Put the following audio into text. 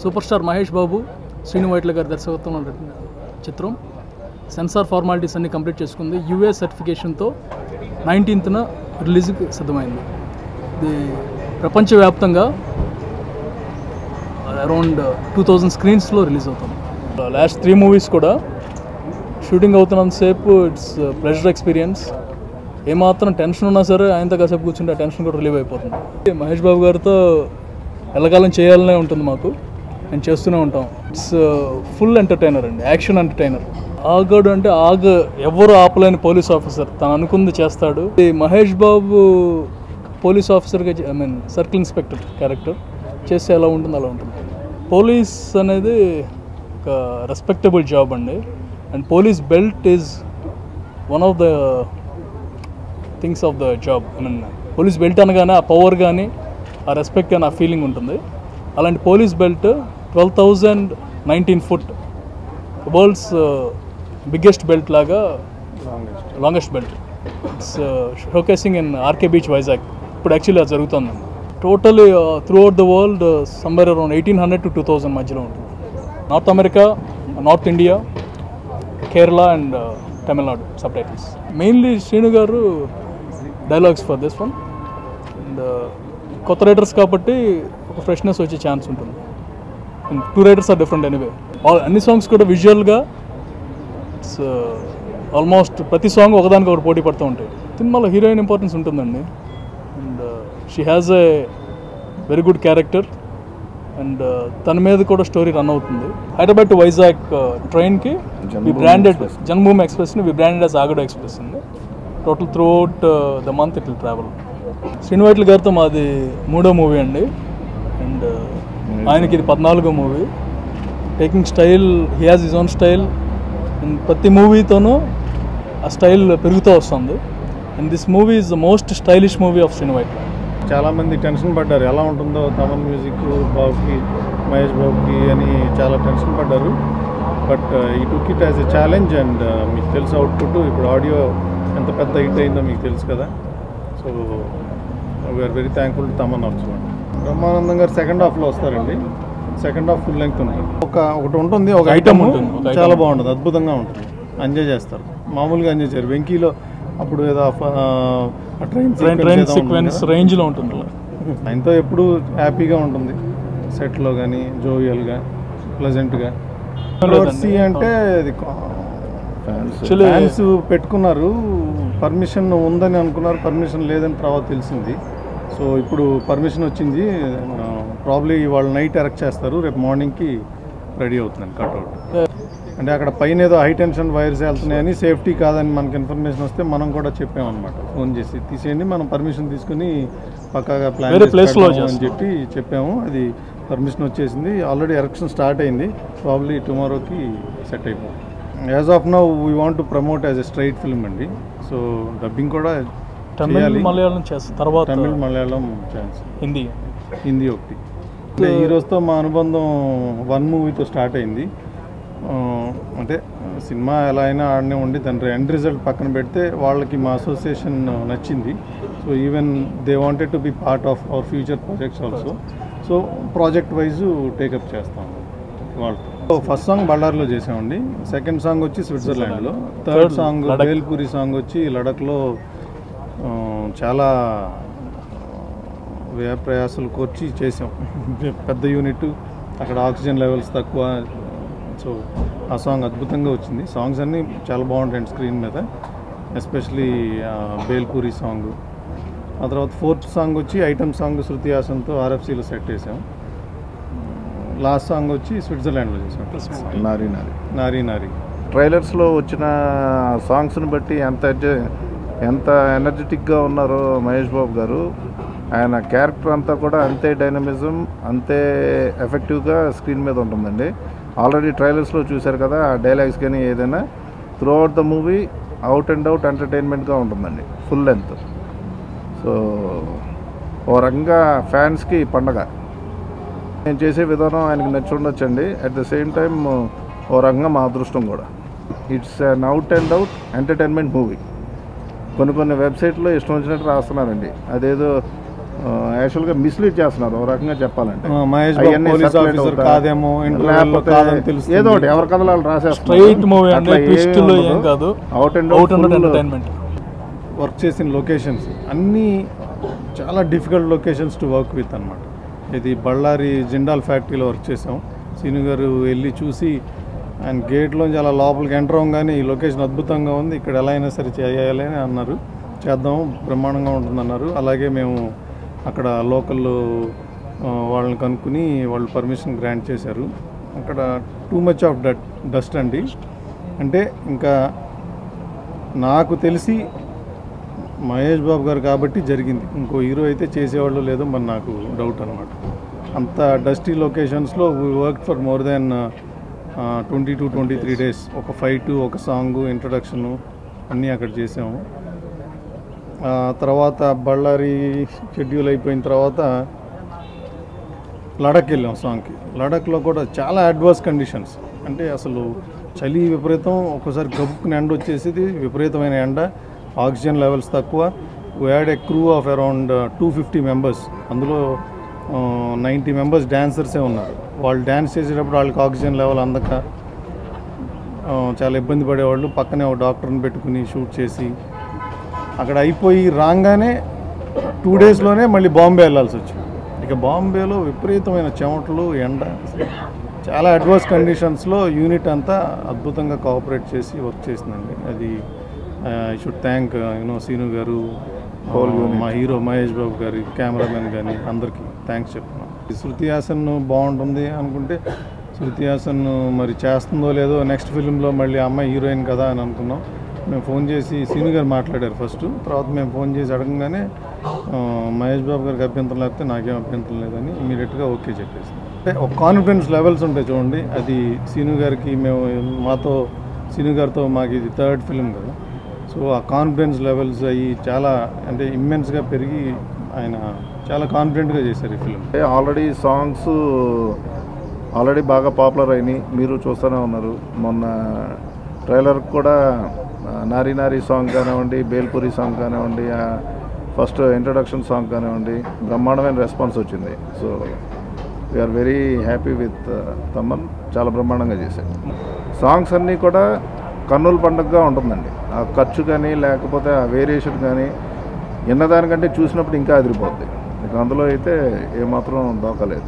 Super star Mahesh Babu, Srinu Vaitla గారి దర్శకత్వంలో నటించిన చిత్రం సెన్సార్ ఫార్మాలిటీస్ అన్ని కంప్లీట్ చేసుకుంది. యూఏ సర్టిఫికేషన్తో 19th రిలీజ్కి సిద్ధమైంది. ఇది ప్రపంచవ్యాప్తంగా అరౌండ్ 2000 స్క్రీన్స్లో రిలీజ్ అవుతుంది. లాస్ట్ 3 మూవీస్ కూడా షూటింగ్ అవుతున్నంతసేపు ఇట్స్ ప్లెజర్ ఎక్స్పీరియన్స్. ఏమాత్రం టెన్షన్ ఉన్నా సరే ఆయనతో కాసేపు కూర్చుంటే ఆ టెన్షన్ కూడా రిలీవ్ అయిపోతుంది. మహేష్ బాబు గారితో ఎల్లకాలం చేయాలనే ఉంటుంది మాకు, నేను చేస్తూనే ఉంటాం. ఇట్స్ ఫుల్ ఎంటర్టైనర్ అండి, యాక్షన్ ఎంటర్టైనర్. ఆగడు అంటే ఎవరు ఆపలేని పోలీస్ ఆఫీసర్, తను అనుకుంది చేస్తాడు. మహేష్ బాబు పోలీస్ ఆఫీసర్గా సర్కిల్ ఇన్స్పెక్టర్ క్యారెక్టర్ చేస్తే ఎలా ఉంటుందో అలా ఉంటుంది. పోలీస్ అనేది ఒక రెస్పెక్టబుల్ జాబ్ అండి. And police belt is one of the things of the job. Police belt అనగానే ఆ పవర్ కానీ ఆ రెస్పెక్ట్ కానీ ఆ ఫీలింగ్ ఉంటుంది. అలాంటి police belt 12,019 foot world's biggest belt లాగా, longest belt. It's showcasing in RK beach, Vizag. ఇప్పుడు యాక్చువల్లీ అది జరుగుతుంది. Totally throughout the world somewhere around 1800 to 2000 మధ్యలో ఉంటుంది. North America, North India, Kerala and Tamil Nadu subtitles. Mainly Sreenu గారు dialogues for this one. And కొత్త writers కాబట్టి ఒక ఫ్రెష్నెస్ వచ్చే ఛాన్స్ ఉంటుంది. And 2 writers are different anyway. అన్ని సాంగ్స్ కూడా విజువల్గా ఇట్స్ ఆల్మోస్ట్ ప్రతి సాంగ్ ఒకదానికి ఒకటి పోటీ పడుతూ ఉంటాయి. సినిమాలో హీరోయిన్ ఇంపార్టెన్స్ ఉంటుందండి. And she has a very good character. And తన మీద కూడా స్టోరీ రన్ అవుతుంది. హైదరాబాద్ టు వైజాగ్ ట్రైన్కి వి బ్రాండెడ్ జన్మభూమి ఎక్స్ప్రెస్ని we branded as Aagadu express అండి. Total throughout the month it will travel. Sreenu Vaitla గారితో మాది 3వ మూవీ అండి. అండ్ ఆయనకి ఇది 14వ movie. Taking style, he has his own style. And ప్రతి మూవీతోనూ ఆ స్టైల్ పెరుగుతూ వస్తుంది. And this movie is the most stylish movie of Sreenu Vaitla. చాలామంది టెన్షన్ పడ్డారు, ఎలా ఉంటుందో తమన్ మ్యూజిక్ బాబుకి, మహేష్ బాబుకి అని చాలా టెన్షన్ పడ్డారు. బట్ ఈ took it as a challenge. And మీకు తెలుసు అవుట్పుట్, ఇప్పుడు ఆడియో ఎంత పెద్ద హిట్ అయిందో మీకు తెలుసు కదా. So we are very thankful to Thaman also. Brahmanandam garu second హాఫ్లో వస్తారండి. సెకండ్ హాఫ్ ఫుల్ లెంగ్త్ ఉంటుంది. ఒకటి ఉంటుంది, ఒక ఐటమ్ ఉంటుంది, చాలా బాగుంటుంది, అద్భుతంగా ఉంటుంది. ఎంజాయ్ చేస్తారు, మామూలుగా ఎంజాయ్ చేయరు. వెంకీలో అప్పుడు ఏదో ట్రైన్ సీక్వెన్స్ రేంజ్లో ఉంటుంది. ఆయనతో ఎప్పుడు హ్యాపీగా ఉంటుంది, సెట్లో కానీ జోవియల్గా, ప్లెజెంట్గా. అంటే అది ఫ్యాన్స్ పెట్టుకున్నారు, పర్మిషన్ ఉందని అనుకున్నారు, పర్మిషన్ లేదని తర్వాత తెలిసింది. సో ఇప్పుడు పర్మిషన్ వచ్చింది. ప్రాబ్లీ వాళ్ళు నైట్ ఎరెక్ట్ చేస్తారు, రేపు మార్నింగ్కి రెడీ అవుతుందండి కట్అవుట్. అంటే అక్కడ పైన ఏదో హై టెన్షన్ వైర్స్ వెళ్తున్నాయని, సేఫ్టీ కాదని మనకు ఇన్ఫర్మేషన్ వస్తే మనం కూడా చెప్పామన్నమాట, ఫోన్ చేసి తీసేయండి, మనం పర్మిషన్ తీసుకుని పక్కాగా ప్లాన్ అని చెప్పి చెప్పాము. అది పర్మిషన్ వచ్చేసింది. ఆల్రెడీ ఎరెక్షన్ స్టార్ట్ అయింది. ప్రాబ్లీ టుమారోకి సెట్ అయిపోతుంది. As of now we want to promote as a straight film అండి. సో డబ్బింగ్ కూడా తమిళ్ మలయాళం చేస్తాం, తర్వాత తమిళ్ మలయాళం ఛాన్స్, హిందీ ఒకటి. అంటే ఈ రోజుతో మా అనుబంధం 1 మూవీతో స్టార్ట్ అయింది. అంటే సినిమా ఎలా అయినా ఆడనే ఉండి దాని ఎండ్ రిజల్ట్ పక్కన పెడితే వాళ్ళకి మా అసోసియేషన్ నచ్చింది. So even they wanted to be part of our future projects also. So project wise take up చేస్తాం వాళ్ళతో. ఫస్ట్ సాంగ్ బళ్ళార్లో చేసామండి, సెకండ్ సాంగ్ వచ్చి స్విట్జర్లాండ్లో, థర్డ్ సాంగ్ బేల్పూరి సాంగ్ వచ్చి లడఖ్లో. చాలా వ్యయ ప్రయాసాలు కోర్చి చేసాం. పెద్ద యూనిట్, అక్కడ ఆక్సిజన్ లెవెల్స్ తక్కువ. సో ఆ సాంగ్ అద్భుతంగా వచ్చింది. సాంగ్స్ అన్నీ చాలా బాగుంటాయండి స్క్రీన్ మీద, ఎస్పెషలీ బేల్పూరి సాంగ్. ఆ తర్వాత ఫోర్త్ సాంగ్ వచ్చి ఐటమ్ సాంగ్ శృతి హాసన్తో RFCలో సెట్ చేసాం. లాస్ట్ సాంగ్ వచ్చి స్విట్జర్లాండ్లో చేసాం, నారీ నారీ నారీ నారీ. ట్రైలర్స్లో వచ్చిన సాంగ్స్ని బట్టి ఎంత ఎనర్జెటిక్గా ఉన్నారో మహేష్ బాబు గారు. ఆయన క్యారెక్టర్ అంతా కూడా అంతే డైనమిజం, అంతే ఎఫెక్టివ్గా స్క్రీన్ మీద ఉంటుందండి. ఆల్రెడీ ట్రైలర్స్లో చూశారు కదా, ఆ డైలాగ్స్ కానీ ఏదైనా throughout the movie out and out ఎంటర్టైన్మెంట్గా ఉంటుందండి, ఫుల్ లెంత్. సో ఓ రకంగా ఫ్యాన్స్కి పండగ. నేను చేసే విధానం ఆయనకి నచ్చి ఉండొచ్చండి. అట్ ద సేమ్ టైం ఓ రకంగా మా అదృష్టం కూడా. It's an out and out entertainment movie. కొన్ని వెబ్సైట్లో ఇష్టం వచ్చినట్టు రాస్తున్నారండి, అదేదో యాక్చువల్గా మిస్లీడ్ చేస్తున్నారు ఒక రకంగా చెప్పాలంటే. మహేష్ బాబు అవన్నీ పోలీస్ circulate ఆఫీసర్ అవుతాయి. కాదేమో, ఇంటర్వ్యూలో కాదని తెలుస్తుంది. ఏదో ఒకటి ఎవరి కథలు వాళ్ళు రాసేస్తారు. స్ట్రైట్ మూవీ అంటే ట్విస్టులు ఏం కాదు, out and out and entertainment. Work చేసిన లొకేషన్స్ అన్నీ చాలా difficult locations to work with అనమాట. ఇది బళ్ళారి జిండాల్ ఫ్యాక్టరీలో వర్క్ చేసాం. సీను గారు వెళ్ళి చూసి ఆయన గేట్లోంచి అలా లోపలికి ఎంటర్ అవ్వగానే ఈ లొకేషన్ అద్భుతంగా ఉంది, ఇక్కడ ఎలా అయినా సరే చేయాలి అని అన్నారు. చేద్దాం, బ్రహ్మాండంగా ఉంటుందన్నారు. అలాగే మేము అక్కడ లోకల్ వాళ్ళని కనుక్కుని వాళ్ళు పర్మిషన్ గ్రాంట్ చేశారు. అక్కడ టూ మచ్ ఆఫ్ డస్ట్ అండి. అంటే ఇంకా నాకు తెలిసి మహేష్ బాబు గారు కాబట్టి జరిగింది, ఇంకో హీరో అయితే చేసేవాళ్ళు లేదో మరి నాకు డౌట్ అనమాట. అంత డస్టీ లొకేషన్స్లో we work for more than 20-23 days. ఒక ఫైట్, ఒక సాంగ్, ఇంట్రడక్షను అన్నీ అక్కడ చేసాము. తర్వాత బళ్ళారి షెడ్యూల్ అయిపోయిన తర్వాత లడక్ వెళ్ళాం సాంగ్కి. లడఖ్లో కూడా చాలా అడ్వర్స్ కండిషన్స్, అంటే అసలు చలి విపరీతం, ఒక్కోసారి గబుక్కుని ఎండ వచ్చేసేది, విపరీతమైన ఎండ, ఆక్సిజన్ లెవెల్స్ తక్కువ. We had a crew of around 250 members. అందులో 90 members డాన్సర్సే ఉన్నారు. వాళ్ళు డ్యాన్స్ చేసేటప్పుడు వాళ్ళకి ఆక్సిజన్ లెవెల్ అందక చాలా ఇబ్బంది పడేవాళ్ళు. పక్కనే ఒక డాక్టర్ని పెట్టుకుని షూట్ చేసి అక్కడ అయిపోయి రాగానే 2 daysలోనే మళ్ళీ బాంబే వెళ్ళాల్సి వచ్చింది. ఇక బాంబేలో విపరీతమైన చెమటలు, ఎండ, చాలా అడ్వర్స్ కండిషన్స్లో యూనిట్ అంతా అద్భుతంగా కోఆపరేట్ చేసి వర్క్ చేసిందండి. అది ఐ షుడ్ థ్యాంక్ సీను గారు, మా హీరో మహేష్ బాబు గారి, కెమెరామెన్ కానీ అందరికీ థ్యాంక్స్ చెప్తున్నాం. శృతి హాసన్ బాగుంటుంది అనుకుంటే శృతి హాసన్ మరి చేస్తుందో లేదో, నెక్స్ట్ ఫిలింలో మళ్ళీ అమ్మాయి హీరోయిన్ కదా అని అనుకున్నాం. మేము ఫోన్ చేసి సీను గారు మాట్లాడారు ఫస్ట్, తర్వాత మేము ఫోన్ చేసి అడగంగానే మహేష్ బాబు గారికి అభ్యంతరం లేకపోతే నాకేం అభ్యంతరం లేదని ఇమీడియట్గా ఓకే చెప్పేసి. అంటే ఒక కాన్ఫిడెన్స్ లెవెల్స్ ఉంటాయి చూడండి, అది సీను గారికి సీను గారితో మాకు ఇది 3rd ఫిలిం కదా. సో ఆ కాన్ఫిడెన్స్ లెవెల్స్ అవి చాలా అంటే ఇమ్మెన్స్గా పెరిగి ఆయన చాలా కాన్ఫిడెంట్గా చేశారు ఈ ఫిలిం. ఆల్రెడీ సాంగ్స్ బాగా పాపులర్ అయినాయి, మీరు చూస్తూనే ఉన్నారు. మొన్న ట్రైలర్ కూడా నారీ నారీ సాంగ్ కానివ్వండి, బేల్పూరి సాంగ్ కానివ్వండి, ఫస్ట్ ఇంట్రడక్షన్ సాంగ్ కానివ్వండి, బ్రహ్మాండమైన రెస్పాన్స్ వచ్చింది. So we are very happy with Thaman. చాలా బ్రహ్మాండంగా చేశారు. సాంగ్స్ అన్నీ కూడా కన్నుల పండుగగా ఉంటుందండి. ఆ ఖర్చు కానీ లేకపోతే ఆ వేరియేషన్ కానీ విన్నదానికంటే చూసినప్పుడు ఇంకా అదిరిపోద్ది. అందులో అయితే ఏమాత్రం దోకలేదు.